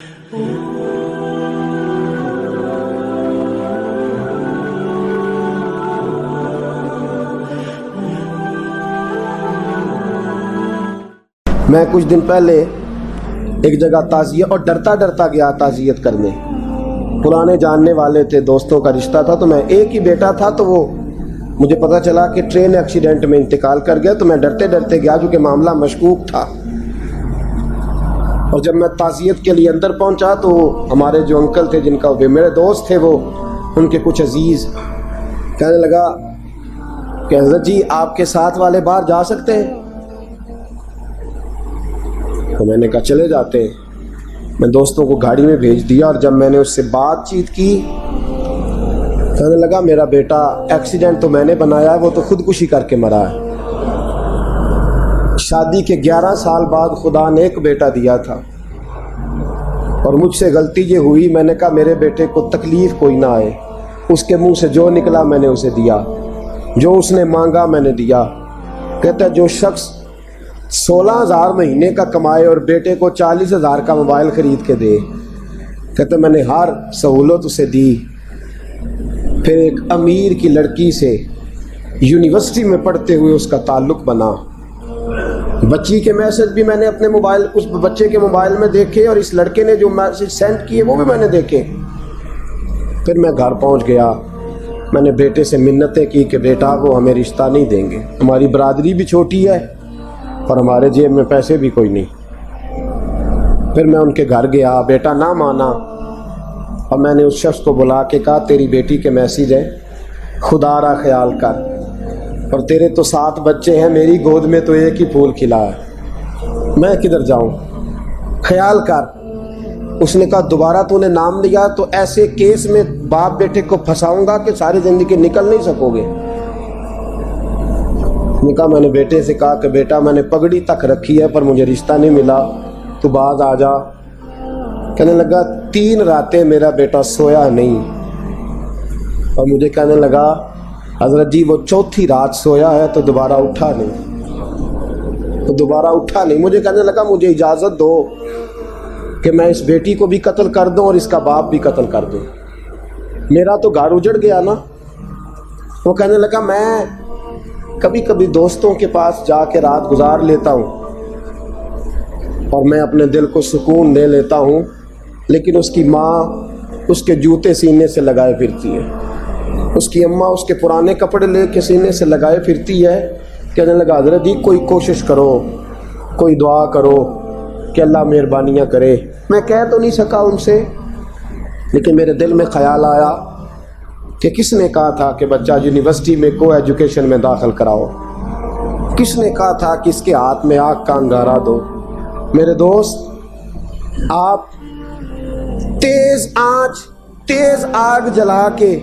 میں کچھ دن پہلے ایک جگہ تعزیت اور ڈرتا گیا تعزیت کرنے. پرانے جاننے والے تھے، دوستوں کا رشتہ تھا، تو میں ایک ہی بیٹا تھا، تو وہ مجھے پتہ چلا کہ ٹرین ایکسیڈنٹ میں انتقال کر گیا. تو میں ڈرتے گیا کیونکہ معاملہ مشکوک تھا. اور جب میں تعزیت کے لیے اندر پہنچا تو ہمارے جو انکل تھے، جن کا میرے دوست تھے، وہ ان کے کچھ عزیز کہنے لگا کہ حضرت جی آپ کے ساتھ والے باہر جا سکتے ہیں؟ تو میں نے کہا چلے جاتے ہیں. میں دوستوں کو گاڑی میں بھیج دیا، اور جب میں نے اس سے بات چیت کی، کہنے لگا میرا بیٹا ایکسیڈنٹ تو میں نے بنایا ہے، وہ تو خودکشی کر کے مرا ہے. شادی کے 11 سال بعد خدا نے ایک بیٹا دیا تھا، اور مجھ سے غلطی یہ ہوئی، میں نے کہا میرے بیٹے کو تکلیف کوئی نہ آئے. اس کے منہ سے جو نکلا میں نے اسے دیا، جو اس نے مانگا میں نے دیا. کہتا ہے جو شخص 16,000 مہینے کا کمائے اور بیٹے کو 40,000 کا موبائل خرید کے دے، کہتے میں نے ہر سہولت اسے دی. پھر ایک امیر کی لڑکی سے یونیورسٹی میں پڑھتے ہوئے اس کا تعلق بنا. بچی کے میسج بھی میں نے اپنے موبائل، اس بچے کے موبائل میں دیکھے، اور اس لڑکے نے جو میسج سینڈ کیے وہ بھی میں نے دیکھے. پھر میں گھر پہنچ گیا، میں نے بیٹے سے منتیں کی کہ بیٹا وہ ہمیں رشتہ نہیں دیں گے، ہماری برادری بھی چھوٹی ہے اور ہمارے جیب میں پیسے بھی کوئی نہیں. پھر میں ان کے گھر گیا، بیٹا نہ مانا، اور میں نے اس شخص کو بلا کے کہا تیری بیٹی کے میسیج ہے، خدا را خیال کر، اور تیرے تو 7 بچے ہیں، میری گود میں تو ایک ہی پھول کھلا ہے، میں کدھر جاؤں، خیال کر. اس نے کہا دوبارہ تو نے نام لیا تو ایسے کیس میں باپ بیٹے کو پھنساؤں گا کہ ساری زندگی نکل نہیں سکو گے. کہا میں نے بیٹے سے کہا کہ بیٹا میں نے پگڑی تک رکھی ہے پر مجھے رشتہ نہیں ملا، تو باز آ جا. کہنے لگا 3 راتیں میرا بیٹا سویا نہیں، اور مجھے کہنے لگا حضرت جی وہ 4تھی رات سویا ہے تو دوبارہ اٹھا نہیں. مجھے کہنے لگا مجھے اجازت دو کہ میں اس بیٹی کو بھی قتل کر دوں اور اس کا باپ بھی قتل کر دوں، میرا تو گھر اجڑ گیا نا. وہ کہنے لگا میں کبھی کبھی دوستوں کے پاس جا کے رات گزار لیتا ہوں اور میں اپنے دل کو سکون دے لیتا ہوں، لیکن اس کی ماں اس کے جوتے سینے سے لگائے پھرتی ہے، اس کی اماں اس کے پرانے کپڑے لے کے سینے سے لگائے پھرتی ہے. کہنے لگا حضرت جی کوئی کوشش کرو، کوئی دعا کرو کہ اللہ مہربانیاں کرے. میں کہہ تو نہیں سکا ان سے، لیکن میرے دل میں خیال آیا کہ کس نے کہا تھا کہ بچہ یونیورسٹی میں کو ایجوکیشن میں داخل کراؤ، کس نے کہا تھا کہ اس کے ہاتھ میں آگ کا انگارہ دو. میرے دوست آپ تیز آگ جلا کے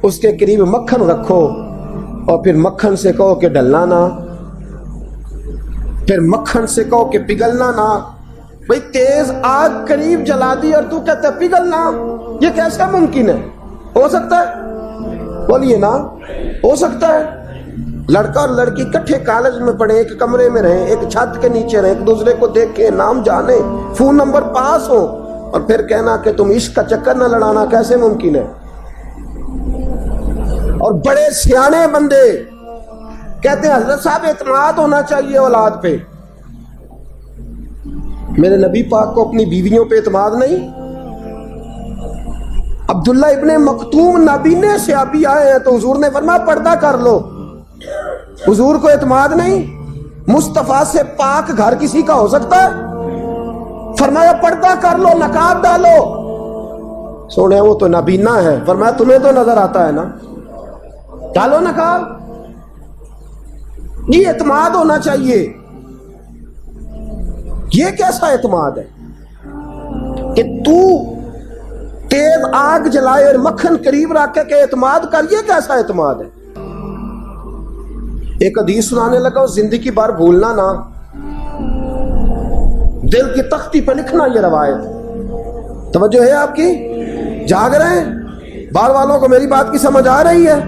اس کے قریب مکھن رکھو، اور پھر مکھن سے کہو کہ ڈلنا نہ، پھر مکھن سے کہو کہ پگھلنا نہ. بھئی تیز آگ قریب جلا دی اور تو کہتا ہے پگھلنا، یہ کیسا ممکن ہے؟ ہو سکتا ہے؟ بولیے نا، ہو سکتا ہے؟ لڑکا اور لڑکی کٹھے کالج میں پڑھیں، ایک کمرے میں رہیں، ایک چھت کے نیچے رہیں، ایک دوسرے کو دیکھیں، نام جانیں، فون نمبر پاس ہو، اور پھر کہنا کہ تم عشق کا چکر نہ لڑانا، کیسے ممکن ہے؟ اور بڑے سیانے بندے کہتے ہیں حضرت صاحب اعتماد ہونا چاہیے اولاد پہ. میرے نبی پاک کو اپنی بیویوں پہ اعتماد نہیں؟ عبداللہ ابن مکتوم نابینے سے ابھی آئے ہیں تو حضور نے فرمایا پردہ کر لو. حضور کو اعتماد نہیں؟ مصطفیٰ سے پاک گھر کسی کا ہو سکتا ہے؟ فرمایا پردہ کر لو، نقاب ڈالو. سونے وہ تو نابینا ہے، فرمایا تمہیں تو نظر آتا ہے نا، ڈالو نقاب. یہ اعتماد ہونا چاہیے. یہ کیسا اعتماد ہے کہ تو تیز آگ جلائے اور مکھن قریب رکھ کے اعتماد کر؟ یہ کیسا اعتماد ہے؟ ایک حدیث سنانے لگا، زندگی بھر بھولنا نہ، دل کی تختی پہ لکھنا. یہ روایت توجہ ہے آپ کی؟ جاگ رہے ہیں؟ بار والوں کو میری بات کی سمجھ آ رہی ہے؟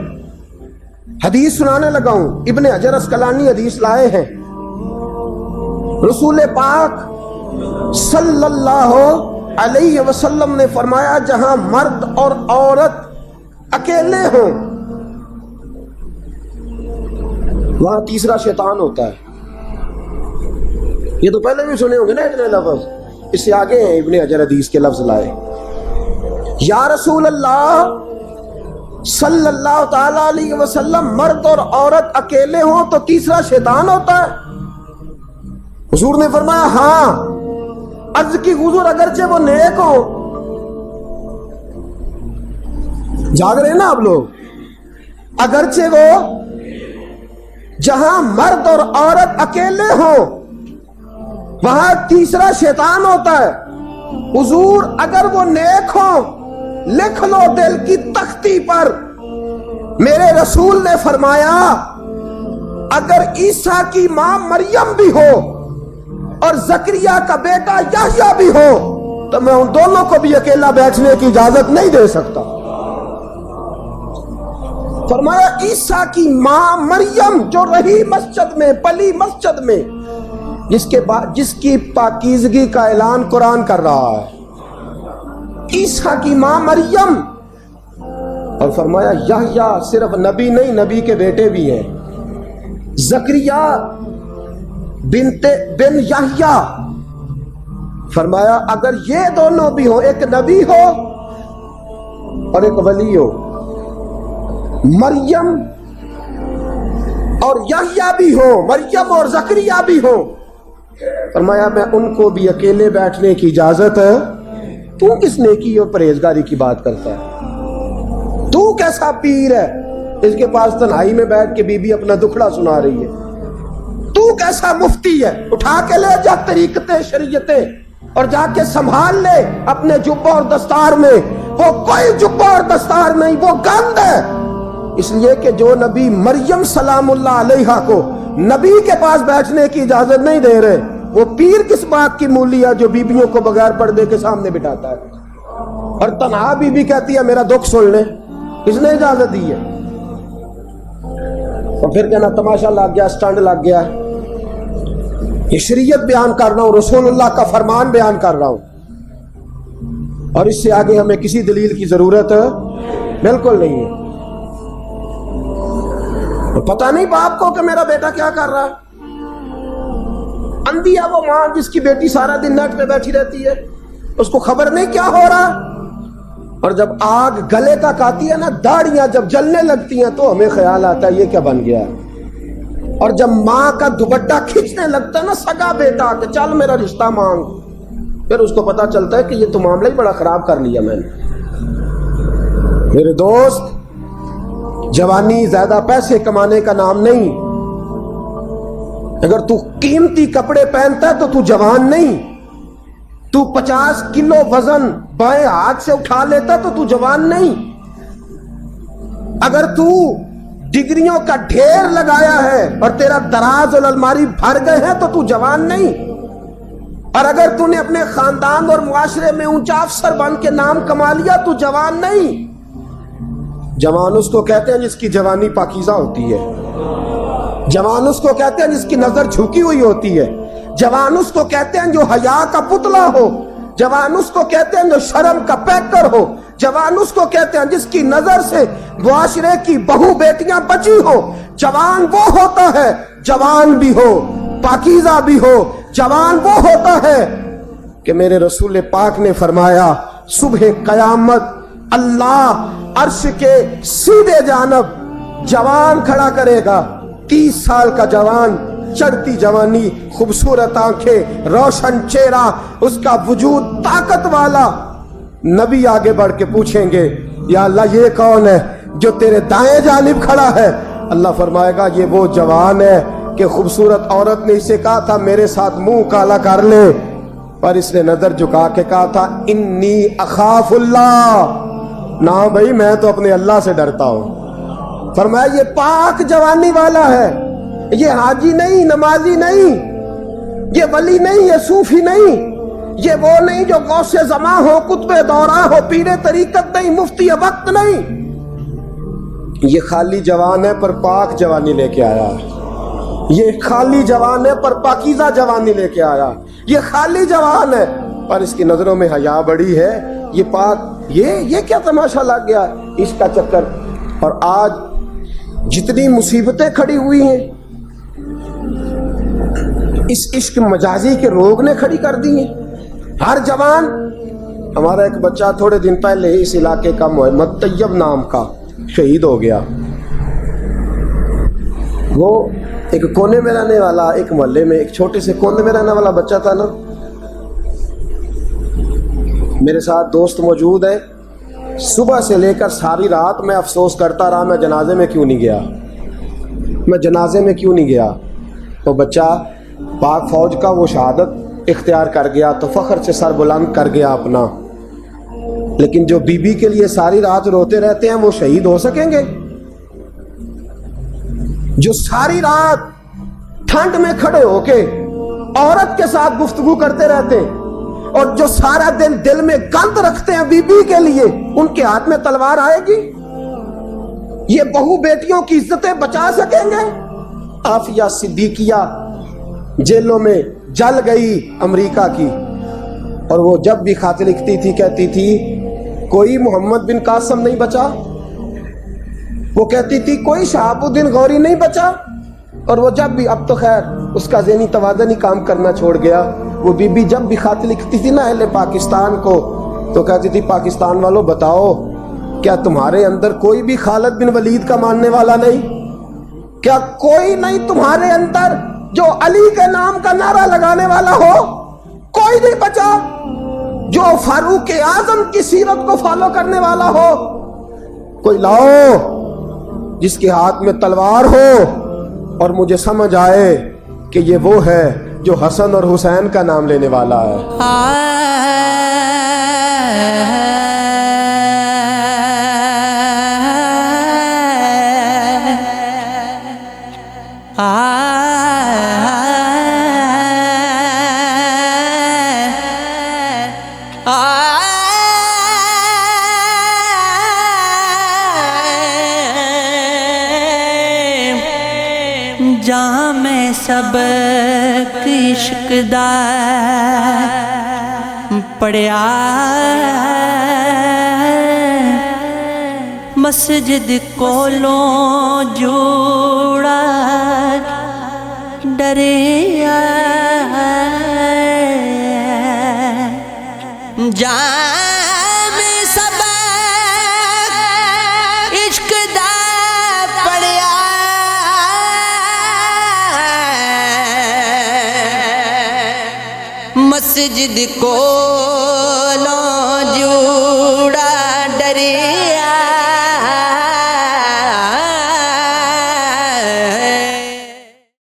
حدیث سنانے لگا ہوں، ابن حجر اسقلانی حدیث لائے ہیں، رسول پاک صلی اللہ علیہ وسلم نے فرمایا جہاں مرد اور عورت اکیلے ہوں وہاں تیسرا شیطان ہوتا ہے. یہ تو پہلے بھی سنے ہوں گے نا اتنے لفظ. اس سے آگے ہیں ابن حجر حدیث کے لفظ لائے. یا رسول اللہ صلی اللہ تعالی علیہ وسلم مرد اور عورت اکیلے ہوں تو تیسرا شیطان ہوتا ہے؟ حضور نے فرمایا ہاں. عرض کی حضور اگرچہ وہ نیک ہو. جاگ رہے ہیں نا آپ لوگ. اگرچہ وہ جہاں مرد اور عورت اکیلے ہوں وہاں تیسرا شیطان ہوتا ہے. حضور اگر وہ نیک ہوں لکھ لو دل کی تختی پر. میرے رسول نے فرمایا اگر عیسیٰ کی ماں مریم بھی ہو اور زکریا کا بیٹا یحییٰ بھی ہو تو میں ان دونوں کو بھی اکیلا بیٹھنے کی اجازت نہیں دے سکتا. فرمایا عیسیٰ کی ماں مریم جو رہی مسجد میں پلی مسجد میں جس کی پاکیزگی کا اعلان قرآن کر رہا ہے, عیسیٰ کی ماں مریم. اور فرمایا یحییٰ صرف نبی نہیں نبی کے بیٹے بھی ہیں. زکریا بن یحییٰ. فرمایا اگر یہ دونوں بھی ہو ایک نبی ہو اور ایک ولی ہو مریم اور یحییٰ بھی ہو مریم اور زکریا بھی ہو فرمایا میں ان کو بھی اکیلے بیٹھنے کی اجازت ہے. تو کس نیکی اور پرہیزگاری کی بات کرتا ہے؟ تو کیسا پیر ہے اس کے پاس تنہائی میں بیٹھ کے بی بی اپنا دکھڑا سنا رہی ہے؟ تو کیسا مفتی ہے اٹھا کے لے جا طریقتیں شریعتیں اور جا کے سنبھال لے اپنے جبہ اور دستار میں. وہ کوئی جبہ اور دستار نہیں, وہ گند ہے. اس لیے کہ جو نبی مریم سلام اللہ علیہا کو نبی کے پاس بیٹھنے کی اجازت نہیں دے رہے وہ پیر کس بات کی مولی ہے جو بیبیوں کو بغیر پردے کے سامنے بٹھاتا ہے اور تنہا بی بی کہتی ہے میرا دکھ سن لے. کس نے اجازت دی ہے؟ اور پھر کہنا تماشا لگ گیا سٹنڈ لگ گیا. یہ شریعت بیان کر رہا ہوں, رسول اللہ کا فرمان بیان کر رہا ہوں اور اس سے آگے ہمیں کسی دلیل کی ضرورت بالکل نہیں ہے. پتہ نہیں باپ کو کہ میرا بیٹا کیا کر رہا ہے. اندھی ہے وہ ماں جس کی بیٹی سارا دن نیٹ پہ بیٹھی رہتی ہے, اس کو خبر نہیں کیا ہو رہا. اور جب آگ گلے تک آتی ہے نا, داڑیاں جب جلنے لگتی ہیں تو ہمیں خیال آتا ہے یہ کیا بن گیا. اور جب ماں کا دوپٹہ کھینچنے لگتا ہے نا سگا بیٹا کہ چل میرا رشتہ مانگ, پھر اس کو پتا چلتا ہے کہ یہ تو معاملہ ہی بڑا خراب کر لیا میں نے. میرے دوست, جوانی زیادہ پیسے کمانے کا نام نہیں. اگر تو قیمتی کپڑے پہنتا ہے تو تو جوان نہیں. تو 50 کلو وزن بائیں ہاتھ سے اٹھا لیتا تو تو جوان نہیں. اگر تو ڈگریوں کا ڈھیر لگایا ہے اور تیرا دراز اور الماری بھر گئے ہیں تو تو جوان نہیں. اور اگر تو نے اپنے خاندان اور معاشرے میں اونچا افسر بن کے نام کما لیا تو جوان نہیں. جوان اس کو کہتے ہیں جس کی جوانی پاکیزہ ہوتی ہے. جوان اس کو کہتے ہیں جس کی نظر جھکی ہوئی ہوتی ہے. جوان اس کو کہتے ہیں جو حیا کا پتلا ہو. جوان اس کو کہتے ہیں جو شرم کا پیکر ہو. جوان اس کو کہتے ہیں جس کی نظر سے معاشرے کی بہو بیٹیاں بچی ہو. جوان وہ ہوتا ہے, جوان بھی ہو پاکیزہ بھی ہو, جوان وہ ہوتا ہے کہ میرے رسول پاک نے فرمایا صبح قیامت اللہ عرش کے سیدھے جانب جوان کھڑا کرے گا. 30 سال کا جوان, چڑھتی جوانی, خوبصورت آنکھیں, روشن چہرہ, اس کا وجود طاقت والا. نبی آگے بڑھ کے پوچھیں گے یا اللہ یہ کون ہے جو تیرے دائیں جانب کھڑا ہے؟ اللہ فرمائے گا یہ وہ جوان ہے کہ خوبصورت عورت نے اسے کہا تھا میرے ساتھ منہ کالا کر لے, پر اس نے نظر جھکا کے کہا تھا انی اخاف اللہ. نہ بھائی میں تو اپنے اللہ سے ڈرتا ہوں. فرمایا یہ پاک جوانی والا ہے, یہ حاجی نہیں, نمازی نہیں, یہ ولی نہیں, یہ صوفی نہیں, یہ وہ نہیں جو غوث زماں ہو, قطب دورہ ہو, پیر طریقت نہیں, مفتی وقت نہیں. یہ خالی جوان ہے پر پاک جوانی لے کے آیا. یہ خالی جوان ہے پر پاکیزہ جوانی لے کے آیا. یہ خالی جوان ہے پر اس کی نظروں میں حیا بڑی ہے. یہ پاک یہ کیا تماشا لگ گیا عشق کا چکر. اور آج جتنی مصیبتیں کھڑی ہوئی ہیں اس عشق مجازی کے روگ نے کھڑی کر دی ہیں. ہر جوان، ہمارا ایک بچہ تھوڑے دن پہلے اس علاقے کا محمد طیب نام کا شہید ہو گیا. وہ ایک کونے میں رہنے والا، ایک محلے میں ایک چھوٹے سے کونے میں رہنے والا بچہ تھا نا. میرے ساتھ دوست موجود ہے. صبح سے لے کر ساری رات میں افسوس کرتا رہا میں جنازے میں کیوں نہیں گیا، میں جنازے میں کیوں نہیں گیا. تو بچہ پاک فوج کا وہ شہادت اختیار کر گیا تو فخر سے سر بلند کر گیا اپنا. لیکن جو بی بی کے لیے ساری رات روتے رہتے ہیں وہ شہید ہو سکیں گے؟ جو ساری رات ٹھنڈ میں کھڑے ہو کے عورت کے ساتھ گفتگو کرتے رہتے ہیں اور جو سارا دن دل میں گند رکھتے ہیں بی بی کے لیے، ان کے ہاتھ میں تلوار آئے گی؟ یہ بہو بیٹیوں کی عزتیں بچا سکیں گے؟ عافیہ صدیقیہ جیلوں میں جل گئی امریکہ کی، اور وہ جب بھی خط لکھتی تھی کہتی تھی کوئی محمد بن قاسم نہیں بچا، وہ کہتی تھی کوئی شہاب الدین غوری نہیں بچا. اور وہ جب بھی، اب تو خیر اس کا ذہنی توازن ہی کام کرنا چھوڑ گیا، وہ بی بی جب بھی خط لکھتی تھی نا اہل پاکستان کو تو کہتی تھی پاکستان والوں بتاؤ کیا تمہارے اندر کوئی بھی خالد بن ولید کا ماننے والا نہیں؟ کیا کوئی نہیں تمہارے اندر جو علی کے نام کا نعرہ لگانے والا ہو؟ کوئی نہیں بچا جو فاروق اعظم کی سیرت کو فالو کرنے والا ہو. کوئی لاؤ جس کے ہاتھ میں تلوار ہو اور مجھے سمجھ آئے کہ یہ وہ ہے جو حسن اور حسین کا نام لینے والا ہے. جہاں میں سبق عشق دا پڑھیا، مسجد کولوں جوڑا ڈریا، جہاں میں سبق عشق دا پڑھیا، مسجد کو لو جوڑا ڈرے